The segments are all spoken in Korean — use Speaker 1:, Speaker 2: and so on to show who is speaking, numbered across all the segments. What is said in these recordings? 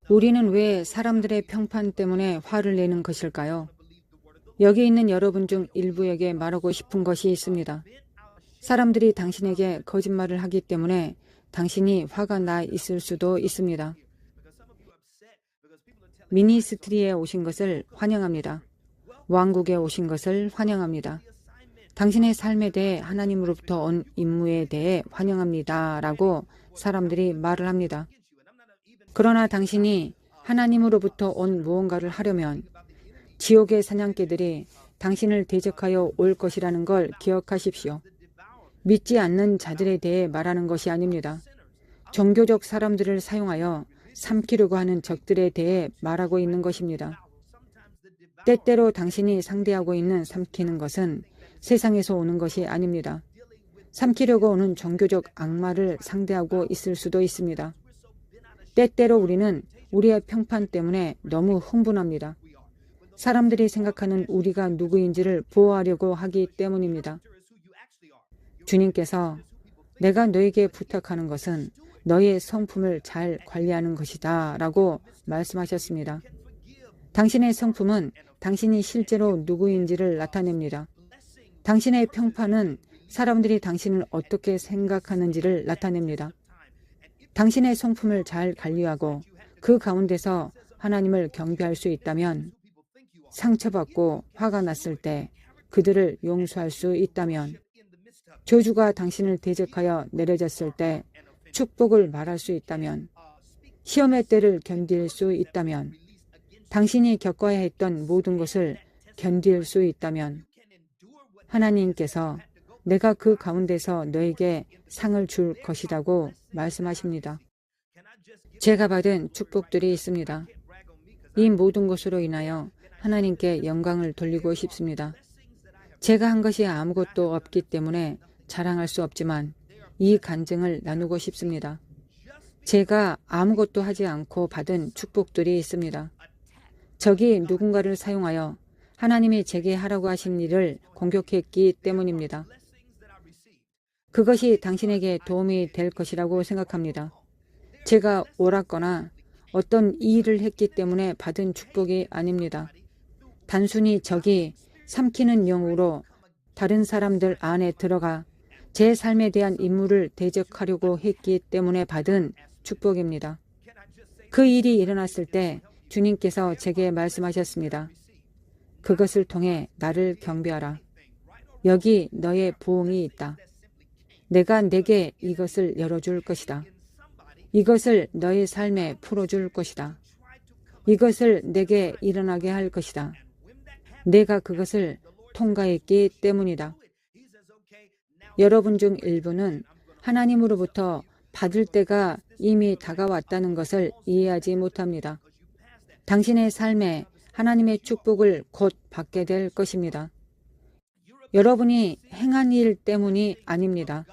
Speaker 1: 우리는 왜 사람들의 평판 때문에 화를 내는 것일까요? 여기 있는 여러분 중 일부에게 말하고 싶은 것이 있습니다. 사람들이 당신에게 거짓말을 하기 때문에 당신이 화가 나 있을 수도 있습니다. 미니스트리에 오신 것을 환영합니다. 왕국에 오신 것을 환영합니다. 당신의 삶에 대해 하나님으로부터 온 임무에 대해 환영합니다. 라고 사람들이 말을 합니다. 그러나 당신이 하나님으로부터 온 무언가를 하려면 지옥의 사냥개들이 당신을 대적하여 올 것이라는 걸 기억하십시오. 믿지 않는 자들에 대해 말하는 것이 아닙니다. 종교적 사람들을 사용하여 삼키려고 하는 적들에 대해 말하고 있는 것입니다. 때때로 당신이 상대하고 있는 삼키는 것은 세상에서 오는 것이 아닙니다. 삼키려고 오는 종교적 악마를 상대하고 있을 수도 있습니다. 때때로 우리는 우리의 평판 때문에 너무 흥분합니다. 사람들이 생각하는 우리가 누구인지를 보호하려고 하기 때문입니다. 주님께서 내가 너에게 부탁하는 것은 너의 성품을 잘 관리하는 것이다 라고 말씀하셨습니다. 당신의 성품은 당신이 실제로 누구인지를 나타냅니다. 당신의 평판은 사람들이 당신을 어떻게 생각하는지를 나타냅니다. 당신의 성품을 잘 관리하고 그 가운데서 하나님을 경배할 수 있다면, 상처받고 화가 났을 때 그들을 용서할 수 있다면, 저주가 당신을 대적하여 내려졌을 때 축복을 말할 수 있다면, 시험의 때를 견딜 수 있다면, 당신이 겪어야 했던 모든 것을 견딜 수 있다면 하나님께서 내가 그 가운데서 너에게 상을 줄 것이라고 말씀하십니다. 제가 받은 축복들이 있습니다. 이 모든 것으로 인하여 하나님께 영광을 돌리고 싶습니다. 제가 한 것이 아무것도 없기 때문에 자랑할 수 없지만 이 간증을 나누고 싶습니다. 제가 아무것도 하지 않고 받은 축복들이 있습니다. 적이 누군가를 사용하여 하나님이 제게 하라고 하신 일을 공격했기 때문입니다. 그것이 당신에게 도움이 될 것이라고 생각합니다. 제가 옳았거나 어떤 일을 했기 때문에 받은 축복이 아닙니다. 단순히 적이 삼키는 영으로 다른 사람들 안에 들어가 제 삶에 대한 임무를 대적하려고 했기 때문에 받은 축복입니다. 그 일이 일어났을 때 주님께서 제게 말씀하셨습니다. 그것을 통해 나를 경배하라. 여기 너의 부흥이 있다. 내가 내게 이것을 열어줄 것이다. 이것을 너의 삶에 풀어줄 것이다. 이것을 내게 일어나게 할 것이다. 내가 그것을 통과했기 때문이다. 여러분 중 일부는 하나님으로부터 받을 때가 이미 다가왔다는 것을 이해하지 못합니다. 당신의 삶에 하나님의 축복을 곧 받게 될 것입니다. 여러분이 행한 일 때문이 아닙니다.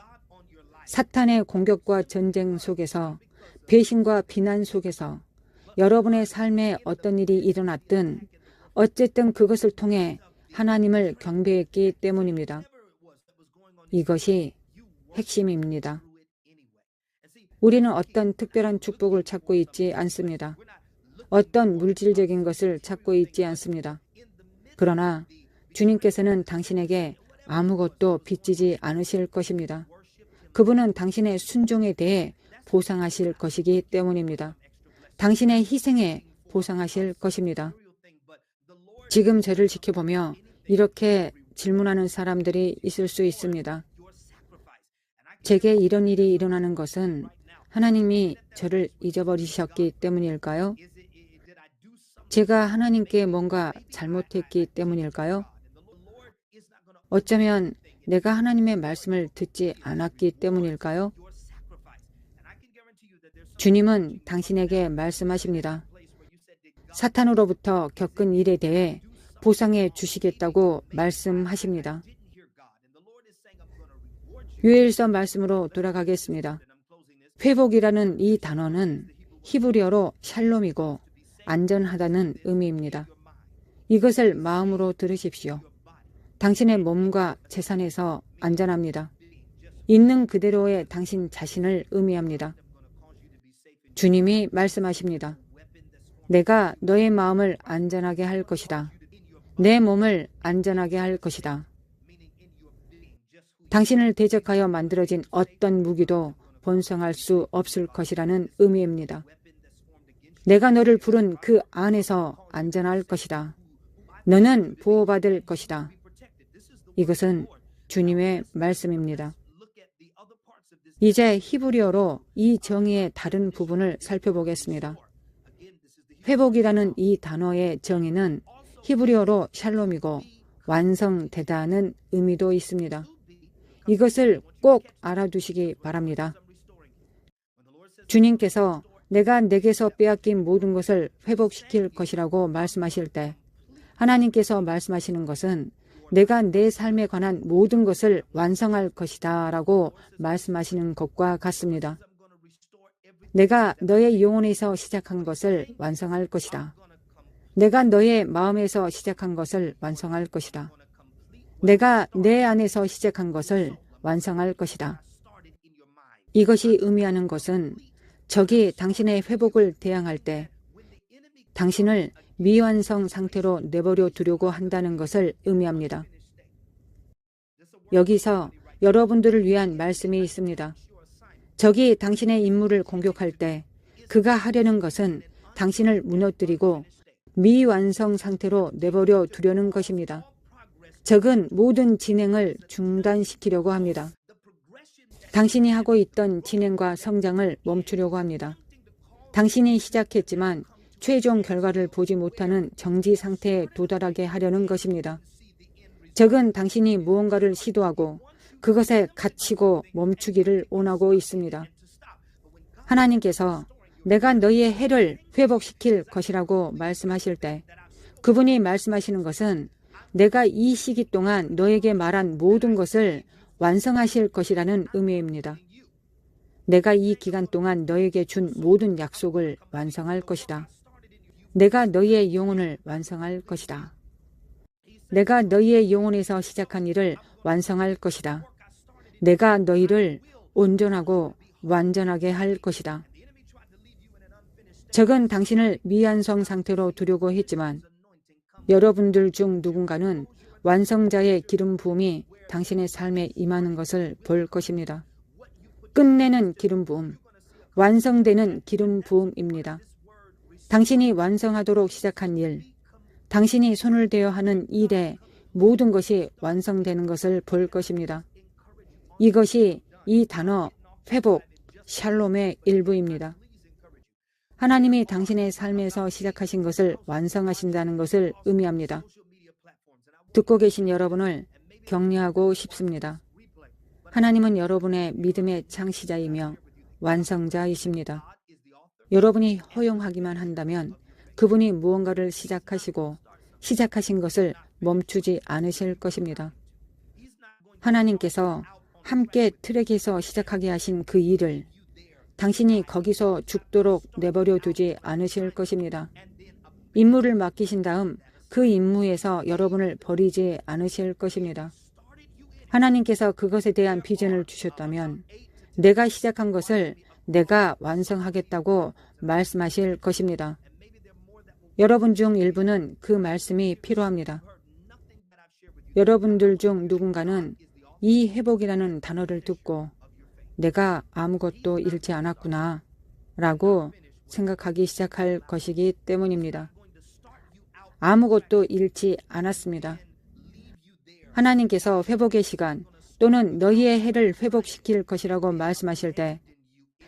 Speaker 1: 사탄의 공격과 전쟁 속에서, 배신과 비난 속에서 여러분의 삶에 어떤 일이 일어났든 어쨌든 그것을 통해 하나님을 경배했기 때문입니다. 이것이 핵심입니다. 우리는 어떤 특별한 축복을 찾고 있지 않습니다. 어떤 물질적인 것을 찾고 있지 않습니다. 그러나 주님께서는 당신에게 아무것도 빚지지 않으실 것입니다. 그분은 당신의 순종에 대해 보상하실 것이기 때문입니다. 당신의 희생에 보상하실 것입니다. 지금 저를 지켜보며 이렇게 질문하는 사람들이 있을 수 있습니다. 제게 이런 일이 일어나는 것은 하나님이 저를 잊어버리셨기 때문일까요? 제가 하나님께 뭔가 잘못했기 때문일까요? 어쩌면 내가 하나님의 말씀을 듣지 않았기 때문일까요? 주님은 당신에게 말씀하십니다. 사탄으로부터 겪은 일에 대해 보상해 주시겠다고 말씀하십니다. 요엘서 말씀으로 돌아가겠습니다. 회복이라는 이 단어는 히브리어로 샬롬이고 안전하다는 의미입니다. 이것을 마음으로 들으십시오. 당신의 몸과 재산에서 안전합니다. 있는 그대로의 당신 자신을 의미합니다. 주님이 말씀하십니다. 내가 너의 마음을 안전하게 할 것이다. 내 몸을 안전하게 할 것이다. 당신을 대적하여 만들어진 어떤 무기도 번성할 수 없을 것이라는 의미입니다. 내가 너를 부른 그 안에서 안전할 것이다. 너는 보호받을 것이다. 이것은 주님의 말씀입니다. 이제 히브리어로 이 정의의 다른 부분을 살펴보겠습니다. 회복이라는 이 단어의 정의는 히브리어로 샬롬이고 완성되다는 의미도 있습니다. 이것을 꼭 알아두시기 바랍니다. 주님께서 내가 내게서 빼앗긴 모든 것을 회복시킬 것이라고 말씀하실 때 하나님께서 말씀하시는 것은 내가 내 삶에 관한 모든 것을 완성할 것이다 라고 말씀하시는 것과 같습니다. 내가 너의 영혼에서 시작한 것을 완성할 것이다. 내가 너의 마음에서 시작한 것을 완성할 것이다. 내가 내 안에서 시작한 것을 완성할 것이다. 이것이 의미하는 것은 적이 당신의 회복을 대항할 때 당신을 미완성 상태로 내버려 두려고 한다는 것을 의미합니다. 여기서 여러분들을 위한 말씀이 있습니다. 적이 당신의 임무를 공격할 때 그가 하려는 것은 당신을 무너뜨리고 미완성 상태로 내버려 두려는 것입니다. 적은 모든 진행을 중단시키려고 합니다. 당신이 하고 있던 진행과 성장을 멈추려고 합니다. 당신이 시작했지만 최종 결과를 보지 못하는 정지 상태에 도달하게 하려는 것입니다. 적은 당신이 무언가를 시도하고 그것에 갇히고 멈추기를 원하고 있습니다. 하나님께서 내가 너희의 해를 회복시킬 것이라고 말씀하실 때 그분이 말씀하시는 것은 내가 이 시기 동안 너에게 말한 모든 것을 완성하실 것이라는 의미입니다. 내가 이 기간 동안 너에게 준 모든 약속을 완성할 것이다. 내가 너희의 영혼을 완성할 것이다. 내가 너희의 영혼에서 시작한 일을 완성할 것이다. 내가 너희를 온전하고 완전하게 할 것이다. 적은 당신을 미완성 상태로 두려고 했지만 여러분들 중 누군가는 완성자의 기름 부음이 당신의 삶에 임하는 것을 볼 것입니다. 끝내는 기름 부음, 완성되는 기름 부음입니다. 당신이 완성하도록 시작한 일, 당신이 손을 대어 하는 일에 모든 것이 완성되는 것을 볼 것입니다. 이것이 이 단어 회복, 샬롬의 일부입니다. 하나님이 당신의 삶에서 시작하신 것을 완성하신다는 것을 의미합니다. 듣고 계신 여러분을 격려하고 싶습니다. 하나님은 여러분의 믿음의 창시자이며 완성자이십니다. 여러분이 허용하기만 한다면 그분이 무언가를 시작하시고 시작하신 것을 멈추지 않으실 것입니다. 하나님께서 함께 트랙에서 시작하게 하신 그 일을 당신이 거기서 죽도록 내버려 두지 않으실 것입니다. 임무를 맡기신 다음 그 임무에서 여러분을 버리지 않으실 것입니다. 하나님께서 그것에 대한 비전을 주셨다면 내가 시작한 것을 내가 완성하겠다고 말씀하실 것입니다. 여러분 중 일부는 그 말씀이 필요합니다. 여러분들 중 누군가는 이 회복이라는 단어를 듣고 내가 아무것도 잃지 않았구나 라고 생각하기 시작할 것이기 때문입니다. 아무것도 잃지 않았습니다. 하나님께서 회복의 시간 또는 너희의 해를 회복시킬 것이라고 말씀하실 때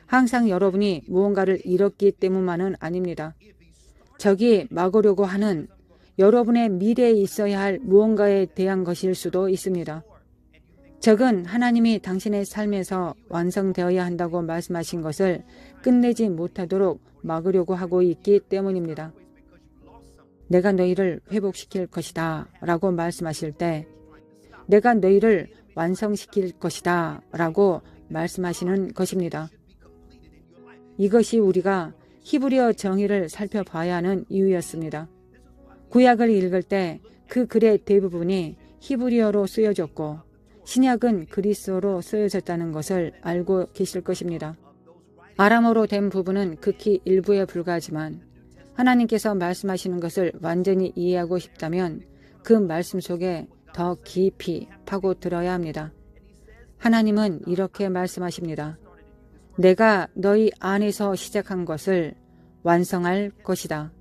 Speaker 1: 항상 여러분이 무언가를 잃었기 때문만은 아닙니다. 적이 막으려고 하는 여러분의 미래에 있어야 할 무언가에 대한 것일 수도 있습니다. 적은 하나님이 당신의 삶에서 완성되어야 한다고 말씀하신 것을 끝내지 못하도록 막으려고 하고 있기 때문입니다. 내가 너희를 회복시킬 것이다 라고 말씀하실 때 내가 너희를 완성시킬 것이다 라고 말씀하시는 것입니다. 이것이 우리가 히브리어 정의를 살펴봐야 하는 이유였습니다. 구약을 읽을 때 그 글의 대부분이 히브리어로 쓰여졌고 신약은 그리스어로 쓰여졌다는 것을 알고 계실 것입니다. 아람어로 된 부분은 극히 일부에 불과하지만 하나님께서 말씀하시는 것을 완전히 이해하고 싶다면 그 말씀 속에 더 깊이 파고들어야 합니다. 하나님은 이렇게 말씀하십니다. 내가 너희 안에서 시작한 것을 완성할 것이다.